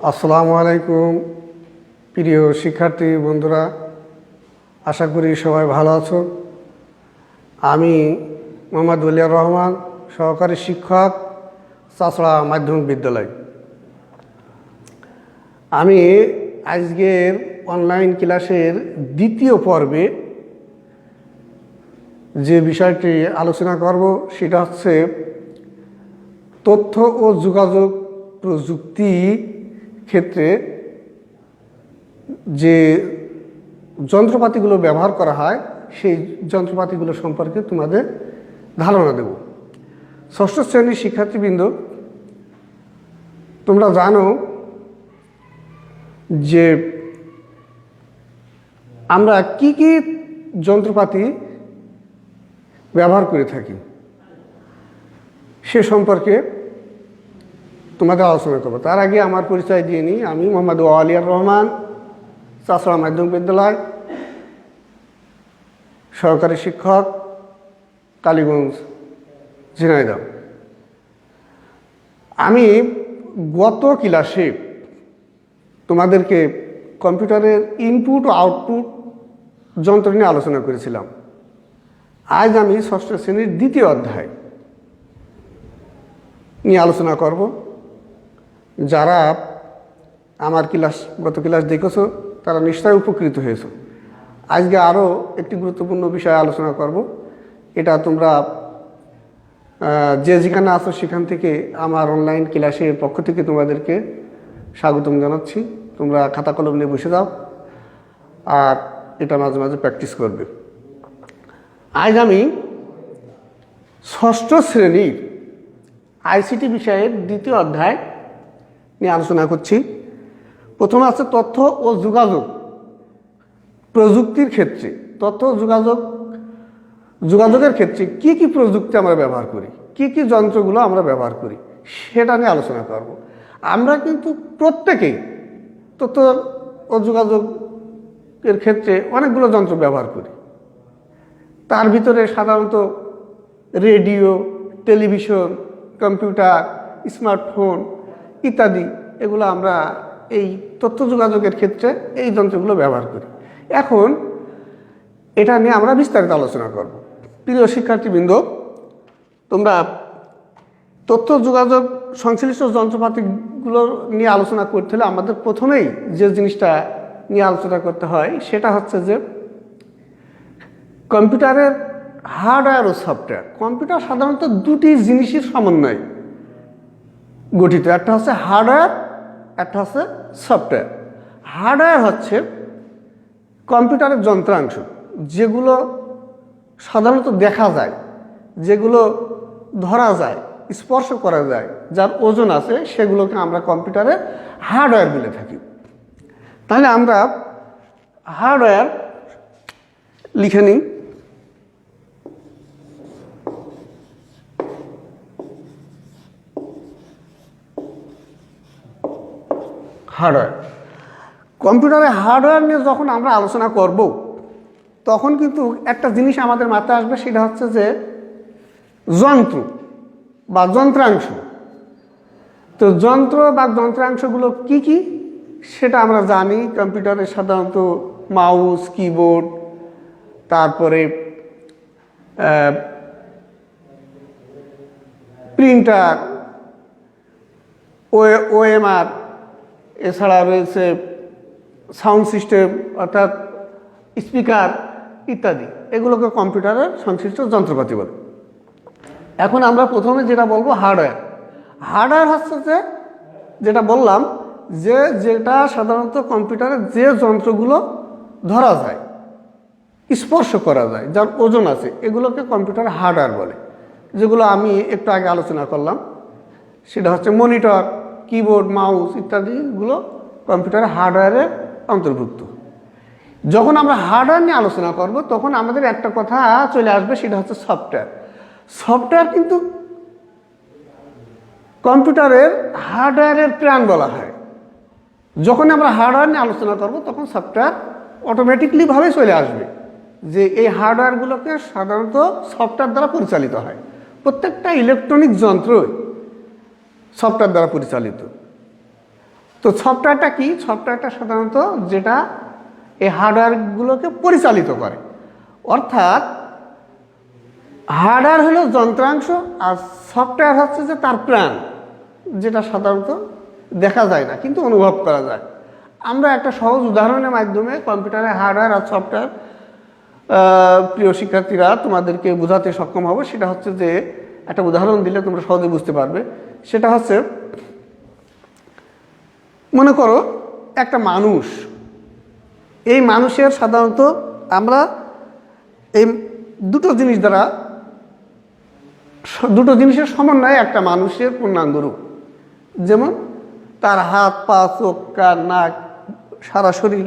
আসসালামু আলাইকুম প্রিয় শিক্ষার্থী বন্ধুরা, আশা করি সবাই ভালো আছো। আমি মোহাম্মদ ওলিয়ার রহমান, সহকারী শিক্ষক, চাষড়া মাধ্যমিক বিদ্যালয়। আমি আজকের অনলাইন ক্লাসের দ্বিতীয় পর্বে যে বিষয়টি আলোচনা করব সেটা হচ্ছে তথ্য ও যোগাযোগ প্রযুক্তি ক্ষেত্রে যে যন্ত্রপাতিগুলো ব্যবহার করা হয় সেই যন্ত্রপাতিগুলো সম্পর্কে তোমাদের ধারণা দেব। ষষ্ঠ শ্রেণীর শিক্ষার্থীবৃন্দ, তোমরা জানো যে আমরা কি কি যন্ত্রপাতি ব্যবহার করে থাকি সে সম্পর্কে তোমাদের আলোচনা করবো। তার আগে আমার পরিচয় দিয়ে নিই। আমি মোহাম্মদ ওলিয়ার রহমান, চাষড়া মাধ্যমিক বিদ্যালয়, সহকারী শিক্ষক, কালীগঞ্জ, ঝিনাইদহ। আমি গত ক্লাসে তোমাদেরকে কম্পিউটারের ইনপুট ও আউটপুট যন্ত্র নিয়ে আলোচনা করেছিলাম। আজ আমি ষষ্ঠ শ্রেণীর দ্বিতীয় অধ্যায় নিয়ে আলোচনা করব। যারা আমার গত ক্লাস দেখেছো তারা নিশ্চয়ই উপকৃত হয়েছো। আজকে আরও একটি গুরুত্বপূর্ণ বিষয় আলোচনা করব। এটা তোমরা যে যেখানে আছো সেখান থেকে আমার অনলাইন ক্লাসের পক্ষ থেকে তোমাদেরকে স্বাগতম জানাচ্ছি। তোমরা খাতা কলম নিয়ে বসে যাও আর এটা মাঝে মাঝে প্র্যাকটিস করবে। আজ আমি ষষ্ঠ শ্রেণীর আইসিটি বিষয়ের দ্বিতীয় অধ্যায় নিয়ে আলোচনা করছি। প্রথমে আছে তথ্য ও যোগাযোগ প্রযুক্তির ক্ষেত্রে। তথ্য ও যোগাযোগের ক্ষেত্রে কি কি প্রযুক্তি আমরা ব্যবহার করি, কি কি যন্ত্রগুলো আমরা ব্যবহার করি সেটা নিয়ে আলোচনা করব। আমরা কিন্তু প্রত্যেকেই তথ্য ও যোগাযোগের ক্ষেত্রে অনেকগুলো যন্ত্র ব্যবহার করি। তার ভিতরে সাধারণত রেডিও, টেলিভিশন, কম্পিউটার, স্মার্টফোন ইত্যাদি এগুলো আমরা এই তথ্য যোগাযোগের ক্ষেত্রে এই যন্ত্রগুলো ব্যবহার করি। এখন এটা নিয়ে আমরা বিস্তারিত আলোচনা করব। প্রিয় শিক্ষার্থীবৃন্দ, তোমরা তথ্য যোগাযোগ সংশ্লিষ্ট যন্ত্রপাতিগুলো নিয়ে আলোচনা করতে হলে আমাদের প্রথমেই যে জিনিসটা নিয়ে আলোচনা করতে হয় সেটা হচ্ছে যে কম্পিউটারের হার্ডওয়্যার ও সফটওয়্যার। কম্পিউটার সাধারণত দুটি জিনিসের সমন্বয়ে গঠিত, একটা হচ্ছে হার্ডওয়্যার, একটা হচ্ছে সফটওয়্যার। হার্ডওয়্যার হচ্ছে কম্পিউটারের যন্ত্রাংশ, যেগুলো সাধারণত দেখা যায়, যেগুলো ধরা যায়, স্পর্শ করা যায়, যার ওজন আছে, সেগুলোকে আমরা কম্পিউটারের হার্ডওয়্যার বলে থাকি। তাহলে আমরা হার্ডওয়্যার লিখে নিই। হার্ডওয়্যার, কম্পিউটারের হার্ডওয়্যার নিয়ে যখন আমরা আলোচনা করব তখন কিন্তু একটা জিনিস আমাদের মাথায় আসবে, সেটা হচ্ছে যে যন্ত্র বা যন্ত্রাংশ। তো যন্ত্র বা যন্ত্রাংশগুলো কি কি সেটা আমরা জানি। কম্পিউটারে সাধারণত মাউস, কিবোর্ড, তারপরে প্রিন্টার, ওএমআর, এছাড়া রয়েছে সাউন্ড সিস্টেম অর্থাৎ স্পিকার ইত্যাদি। এগুলোকে কম্পিউটারের সংশ্লিষ্ট যন্ত্রপাতি বলে। এখন আমরা প্রথমে যেটা বলবো হার্ডওয়্যার। হার্ডওয়্যার হচ্ছে যে যেটা বললাম যে যেটা সাধারণত কম্পিউটারের যে যন্ত্রগুলো ধরা যায়, স্পর্শ করা যায়, যার ওজন আছে, এগুলোকে কম্পিউটার হার্ডওয়্যার বলে। যেগুলো আমি একটু আগে আলোচনা করলাম সেটা হচ্ছে মনিটর, কিবোর্ড, মাউস ইত্যাদিগুলো কম্পিউটারের হার্ডওয়্যারের অন্তর্ভুক্ত। যখন আমরা হার্ডওয়্যার নিয়ে আলোচনা করব তখন আমাদের একটা কথা চলে আসবে, সেটা হচ্ছে সফটওয়্যার। সফটওয়্যার কিন্তু কম্পিউটারের হার্ডওয়্যারের প্রাণ বলা হয়। যখন আমরা হার্ডওয়্যার নিয়ে আলোচনা করব তখন সফটওয়্যার অটোমেটিকলিভাবে চলে আসবে, যে এই হার্ডওয়্যারগুলোকে সাধারণত সফটওয়্যার দ্বারা পরিচালিত হয়। প্রত্যেকটা ইলেকট্রনিক যন্ত্রই সফটওয়্যার দ্বারা পরিচালিত। তো সফটওয়্যারটা কি? সফটওয়্যারটা সাধারণত যেটা এই হার্ডওয়্যারগুলোকে পরিচালিত করে, অর্থাৎ হার্ডওয়্যার হলো যন্ত্রাংশ আর সফটওয়্যার হচ্ছে যে তার প্রাণ, যেটা সাধারণত দেখা যায় না কিন্তু অনুভব করা যায়। আমরা একটা সহজ উদাহরণের মাধ্যমে কম্পিউটারের হার্ডওয়্যার আর সফটওয়্যার প্রিয় শিক্ষার্থীরা তোমাদেরকে বোঝাতে সক্ষম হবো। সেটা হচ্ছে যে একটা উদাহরণ দিলে তোমরা সহজে বুঝতে পারবে। সেটা হচ্ছে, মনে করো একটা মানুষ, এই মানুষের সাধারণত আমরা এই দুটো জিনিসের সমন্বয়ে একটা মানুষের পূর্ণাঙ্গ রূপ। যেমন তার হাত, পা, চোখ, কান, নাক, সারা শরীর,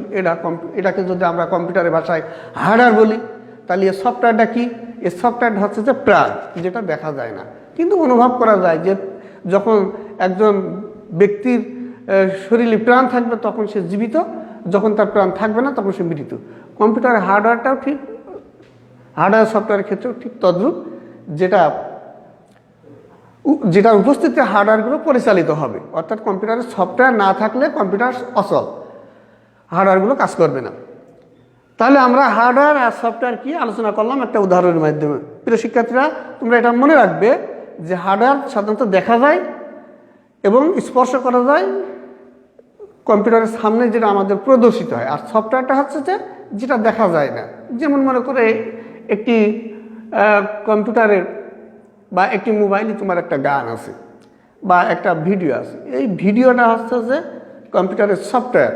এটাকে যদি আমরা কম্পিউটারের ভাষায় হার্ডওয়্যার বলি, তাহলে এই সফটওয়্যারটা কি? এই সফটওয়্যারটা হচ্ছে যে প্রাণ, যেটা দেখা যায় না কিন্তু অনুভব করা যায়। যে যখন একজন ব্যক্তির শরীরে প্রাণ থাকবে তখন সে জীবিত, যখন তার প্রাণ থাকবে না তখন সে মৃত। কম্পিউটারের হার্ডওয়্যারটাও ঠিক, হার্ডওয়্যার সফটওয়্যারের ক্ষেত্রেও ঠিক তদ্রূপ, যেটার উপস্থিতিতে হার্ডওয়্যারগুলো পরিচালিত হবে। অর্থাৎ কম্পিউটারের সফটওয়্যার না থাকলে কম্পিউটার অচল, হার্ডওয়্যারগুলো কাজ করবে না। তাহলে আমরা হার্ডওয়্যার আর সফটওয়্যার কি আলোচনা করলাম একটা উদাহরণের মাধ্যমে। প্রিয় শিক্ষার্থীরা, তোমরা এটা মনে রাখবে যে হার্ডওয়্যার সাধারণত দেখা যায় এবং স্পর্শ করা যায়, কম্পিউটারের সামনে যেটা আমাদের প্রদর্শিত হয়। আর সফটওয়্যারটা হচ্ছে যে যেটা দেখা যায় না। যেমন মনে করে একটি কম্পিউটারের বা একটি মোবাইলে তোমার একটা গান আছে বা একটা ভিডিও আছে, এই ভিডিওটা হচ্ছে যে কম্পিউটারের সফটওয়্যার,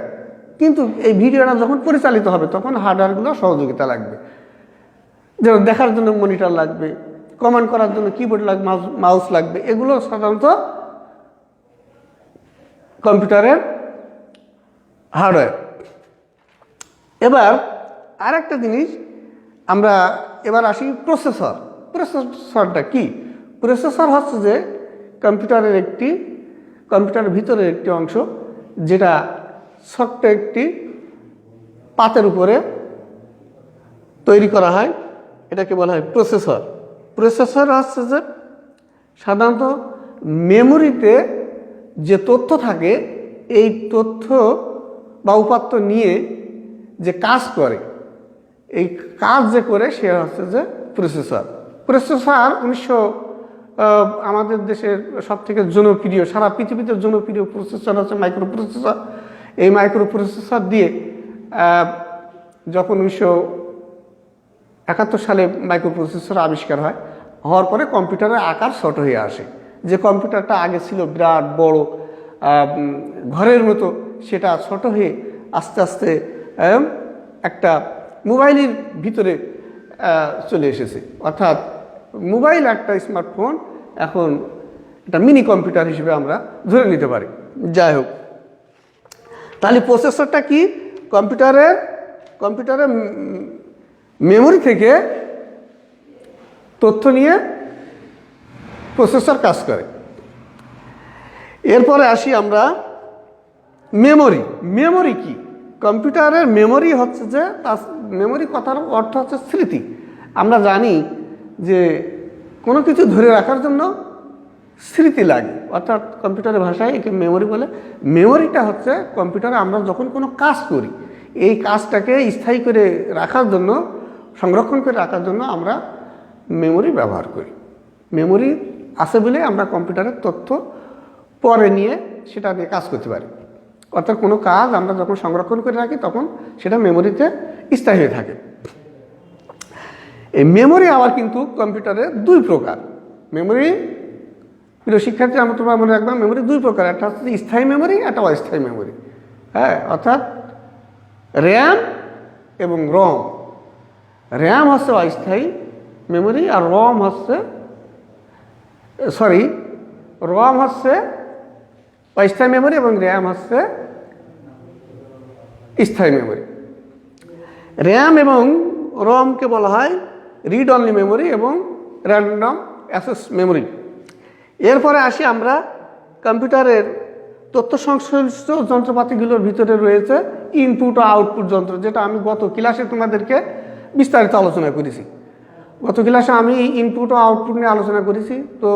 কিন্তু এই ভিডিওটা যখন পরিচালিত হবে তখন হার্ডওয়্যারগুলো সহযোগিতা লাগবে। যেমন দেখার জন্য মনিটর লাগবে, কমান্ড করার জন্য কিবোর্ড লাগবে, মাউস লাগবে, এগুলো সাধারণত কম্পিউটারের হার্ডওয়্যার। এবার আর একটা জিনিস, আমরা এবার আসি প্রসেসর। প্রসেসরটা কি? প্রসেসর হচ্ছে যে কম্পিউটারের ভিতরের একটি অংশ, যেটা ছোট্ট একটি পাতের উপরে তৈরি করা হয়, এটাকে বলা হয় প্রসেসর। প্রসেসর হচ্ছে যে সাধারণত মেমোরিতে যে তথ্য থাকে, এই তথ্য বা উপাত্ত নিয়ে যে কাজ করে, এই কাজ যে করে সে হচ্ছে যে প্রসেসর। প্রসেসর আমাদের দেশের সবথেকে জনপ্রিয়, সারা পৃথিবীতে জনপ্রিয় প্রসেসর হচ্ছে মাইক্রো প্রসেসর। এই মাইক্রো প্রসেসর দিয়ে যখন 1971 সালে মাইক্রো প্রসেসর আবিষ্কার হওয়ার পরে কম্পিউটারের আকার ছোট হয়ে আসে। যে কম্পিউটারটা আগে ছিল বিরাট বড় ঘরের মতো, সেটা ছোট হয়ে আস্তে আস্তে একটা মোবাইলের ভিতরে চলে এসেছে। অর্থাৎ মোবাইল একটা স্মার্টফোন এখন একটা মিনি কম্পিউটার হিসেবে আমরা ধরে নিতে পারি। যাই হোক, তাহলে প্রসেসরটা কি? কম্পিউটারের মেমোরি থেকে তথ্য নিয়ে প্রসেসর কাজ করে। এরপরে আসি আমরা মেমোরি কি? কম্পিউটারের মেমোরি হচ্ছে যে, মেমোরি কথার অর্থ হচ্ছে স্মৃতি। আমরা জানি যে কোনো কিছু ধরে রাখার জন্য স্মৃতি লাগে, অর্থাৎ কম্পিউটারের ভাষায় একে মেমোরি বলে। মেমোরিটা হচ্ছে কম্পিউটারে আমরা যখন কোনো কাজ করি, এই কাজটাকে স্থায়ী করে রাখার জন্য, সংরক্ষণ করে রাখার জন্য আমরা মেমোরি ব্যবহার করি। মেমোরি আছে বলে আমরা কম্পিউটারের তথ্য পরে নিয়ে সেটা দিয়ে কাজ করতে পারি। অর্থাৎ কোনো কাজ আমরা যখন সংরক্ষণ করে রাখি তখন সেটা মেমোরিতে স্থায়ী হয়ে থাকে। এই মেমোরি আবার কিন্তু কম্পিউটারে দুই প্রকার। মেমোরি, প্রিয় শিক্ষার্থী, আমরা তোমরা মনে রাখবা, মেমোরি দুই প্রকার। একটা হচ্ছে স্থায়ী মেমোরি, একটা অস্থায়ী মেমোরি। হ্যাঁ, অর্থাৎ র্যাম এবং রম। র্যাম হচ্ছে অস্থায়ী মেমোরি আর রম হচ্ছে অস্থায়ী মেমোরি এবং র্যাম হচ্ছে স্থায়ী মেমোরি। র্যাম এবং রমকে বলা হয় রিড অনলি মেমোরি এবং র্যান্ডম অ্যাক্সেস মেমোরি। এরপরে আসি আমরা কম্পিউটারের তথ্য সংশ্লিষ্ট যন্ত্রপাতিগুলোর ভিতরে রয়েছে ইনপুট ও আউটপুট যন্ত্র, যেটা আমি গত ক্লাসে তোমাদেরকে বিস্তারিত আলোচনা করেছি। গত ক্লাসে আমি ইনপুট ও আউটপুট নিয়ে আলোচনা করেছি। তো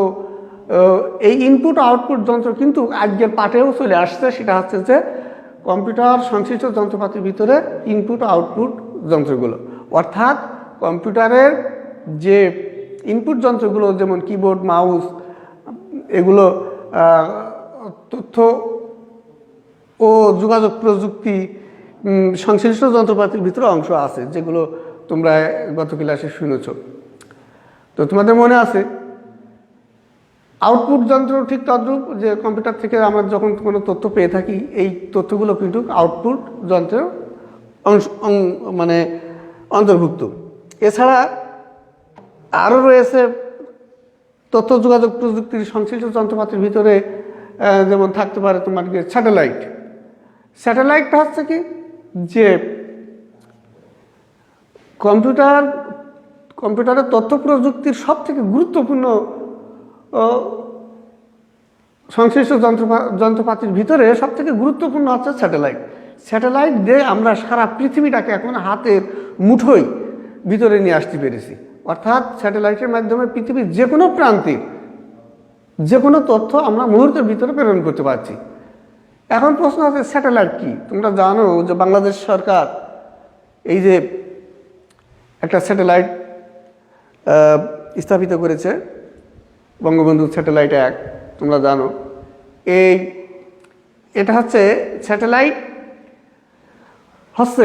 এই ইনপুট আউটপুট যন্ত্র কিন্তু আজকের পাঠেও চলে আসছে। সেটা হচ্ছে যে কম্পিউটার সংশ্লিষ্ট যন্ত্রপাতির ভিতরে ইনপুট আউটপুট যন্ত্রগুলো, অর্থাৎ কম্পিউটারের যে ইনপুট যন্ত্রগুলো যেমন কিবোর্ড, মাউস, এগুলো তথ্য ও যোগাযোগ প্রযুক্তি সংশ্লিষ্ট যন্ত্রপাতির ভিতরে অংশ আছে, যেগুলো তোমরা গত ক্লাসে শুনেছ। তো তোমাদের মনে আছে আউটপুট যন্ত্র ঠিক তদ্রূপ, যে কম্পিউটার থেকে আমরা যখন কোনো তথ্য পেয়ে থাকি এই তথ্যগুলো কিন্তু আউটপুট যন্ত্রের মানে অন্তর্ভুক্ত। এছাড়া আরও রয়েছে তথ্য যোগাযোগ প্রযুক্তির সংশ্লিষ্ট যন্ত্রপাতির ভিতরে যেমন থাকতে পারে তোমার স্যাটেলাইট। স্যাটেলাইটটা হচ্ছে কি, যে কম্পিউটারের তথ্য প্রযুক্তির সব থেকে গুরুত্বপূর্ণ সংশ্লিষ্ট যন্ত্রপাতির ভিতরে সব থেকে গুরুত্বপূর্ণ হচ্ছে স্যাটেলাইট। স্যাটেলাইট দিয়ে আমরা সারা পৃথিবীটাকে এখন হাতের মুঠোয় ভিতরে নিয়ে আসতে পেরেছি। অর্থাৎ স্যাটেলাইটের মাধ্যমে পৃথিবীর যে কোনো প্রান্তের যে কোনো তথ্য আমরা মুহূর্তের ভিতরে প্রেরণ করতে পারছি। এখন প্রশ্ন আছে স্যাটেলাইট কি? তোমরা জানো যে বাংলাদেশ সরকার এই যে একটা স্যাটেলাইট স্থাপিত করেছে, বঙ্গবন্ধু স্যাটেলাইট 1, তোমরা জানো। এটা হচ্ছে স্যাটেলাইট হচ্ছে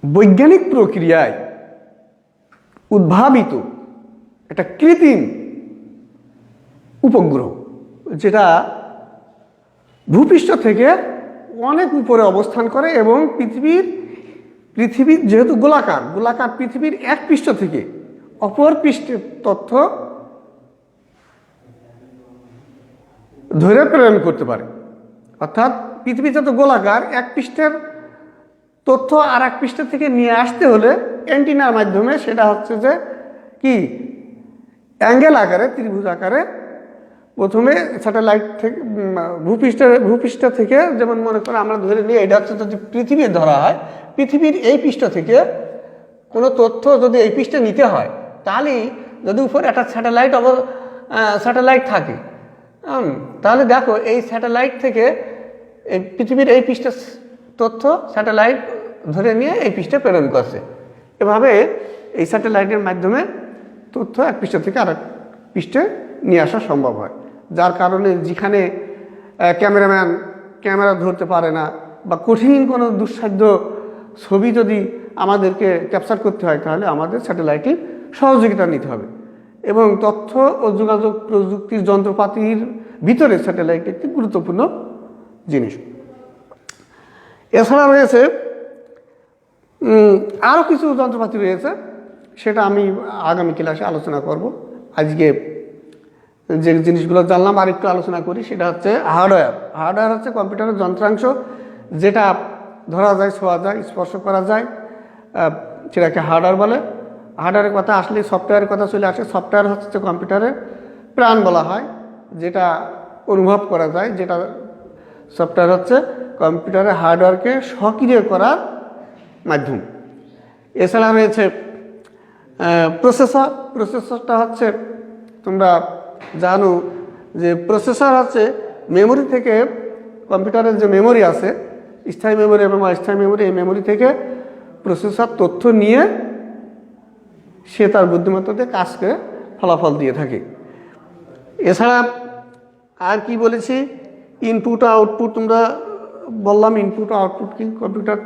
বৈজ্ঞানিক প্রক্রিয়ায় উদ্ভাবিত একটা কৃত্রিম উপগ্রহ, যেটা ভূপৃষ্ঠ থেকে অনেক উপরে অবস্থান করে এবং পৃথিবীর যেহেতু গোলাকার পৃথিবীর এক পৃষ্ঠ থেকে অপর পৃষ্ঠের তথ্য ধরে প্রেরণ করতে পারে। অর্থাৎ পৃথিবী যত গোলাকার, এক পৃষ্ঠের তথ্য আর এক পৃষ্ঠ থেকে নিয়ে আসতে হলে অ্যান্টিনার মাধ্যমে সেটা হচ্ছে যে কি অ্যাঙ্গেল আকারে, ত্রিভুজ আকারে প্রথমে স্যাটেলাইট থেকে ভূপৃষ্ঠ থেকে, যেমন মনে করে আমরা ধরে নিই এটা হচ্ছে যদি পৃথিবী ধরা হয়, পৃথিবীর এই পৃষ্ঠ থেকে কোনো তথ্য যদি এই পৃষ্ঠে নিতে হয়, তাহলেই যদি উপরে একটা স্যাটেলাইট থাকে, তাহলে দেখো এই স্যাটেলাইট থেকে এই পৃথিবীর এই পৃষ্ঠের তথ্য স্যাটেলাইট ধরে নিয়ে এই পৃষ্ঠে প্রেরণ করছে। এভাবে এই স্যাটেলাইটের মাধ্যমে তথ্য এক পৃষ্ঠ থেকে আরেক পৃষ্ঠে নিয়ে আসা সম্ভব হয়। যার কারণে যেখানে ক্যামেরা ধরতে পারে না বা কঠিন কোনো দুঃসাধ্য ছবি যদি আমাদেরকে ক্যাপচার করতে হয়, তাহলে আমাদের স্যাটেলাইটের সহযোগিতা নিতে হবে। এবং তথ্য ও যোগাযোগ প্রযুক্তির যন্ত্রপাতির ভিতরে স্যাটেলাইট একটি গুরুত্বপূর্ণ জিনিস। এছাড়া রয়েছে আরও কিছু যন্ত্রপাতি রয়েছে, সেটা আমি আগামী ক্লাসে আলোচনা করব। আজকে যে জিনিসগুলো জানলাম আর একটু আলোচনা করি। সেটা হচ্ছে হার্ডওয়্যার হচ্ছে কম্পিউটারের যন্ত্রাংশ, যেটা ধরা যায়, ছোঁয়া যায়, স্পর্শ করা যায়, সেটাকে হার্ডওয়্যার বলে। হার্ডওয়্যারের কথা আসলে সফটওয়্যারের কথা চলে আসে। সফটওয়্যার হচ্ছে কম্পিউটারের প্রাণ বলা হয়, যেটা অনুভব করা যায়, যেটা সফটওয়্যার হচ্ছে কম্পিউটারের হার্ডওয়্যারকে সক্রিয় করার মাধ্যম। এছাড়া রয়েছে প্রসেসরটা হচ্ছে, তোমরা জানো যে প্রসেসর হচ্ছে মেমোরি থেকে, কম্পিউটারের যে মেমোরি আছে, স্থায়ী মেমোরি এবং অস্থায়ী মেমোরি, এই মেমোরি থেকে প্রসেসর তথ্য নিয়ে সে তার বুদ্ধিমত্তাতে কাজ করে ফলাফল দিয়ে থাকে। এছাড়া আর কি বলেছি, ইনপুট আউটপুট তোমরা বললাম। ইনপুট আউটপুট কি, কম্পিউটার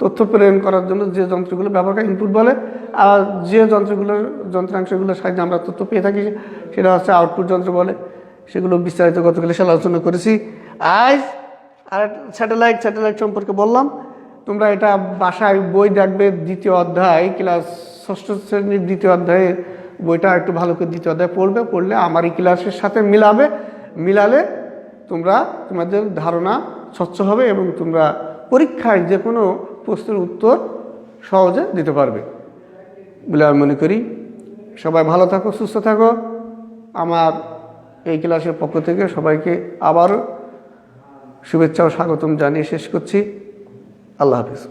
তথ্য প্রেরণ করার জন্য যে যন্ত্রগুলো ব্যবহার করে ইনপুট বলে, আর যে যন্ত্রাংশগুলোর সাহায্যে আমরা তথ্য পেয়ে থাকি সেটা হচ্ছে আউটপুট যন্ত্র বলে। সেগুলো বিস্তারিত গত ক্লাসে আলোচনা করেছি। আজ আর স্যাটেলাইট সম্পর্কে বললাম। তোমরা এটা বাসায় বই দেখবে, দ্বিতীয় অধ্যায়, ক্লাস 6ষ্ঠ শ্রেণীর দ্বিতীয় অধ্যায়ের বইটা একটু ভালো করে দ্বিতীয় অধ্যায় পড়লে আমার এই ক্লাসের সাথে মিলালে তোমাদের ধারণা স্বচ্ছ হবে এবং তোমরা পরীক্ষায় যে কোনো প্রশ্নের উত্তর সহজে দিতে পারবে বলে আমি মনে করি। সবাই ভালো থাকো, সুস্থ থাকো। আমার এই ক্লাসের পক্ষ থেকে সবাইকে আবারও শুভেচ্ছা ও স্বাগতম জানিয়ে শেষ করছি। আল্লাহ হাফিজ।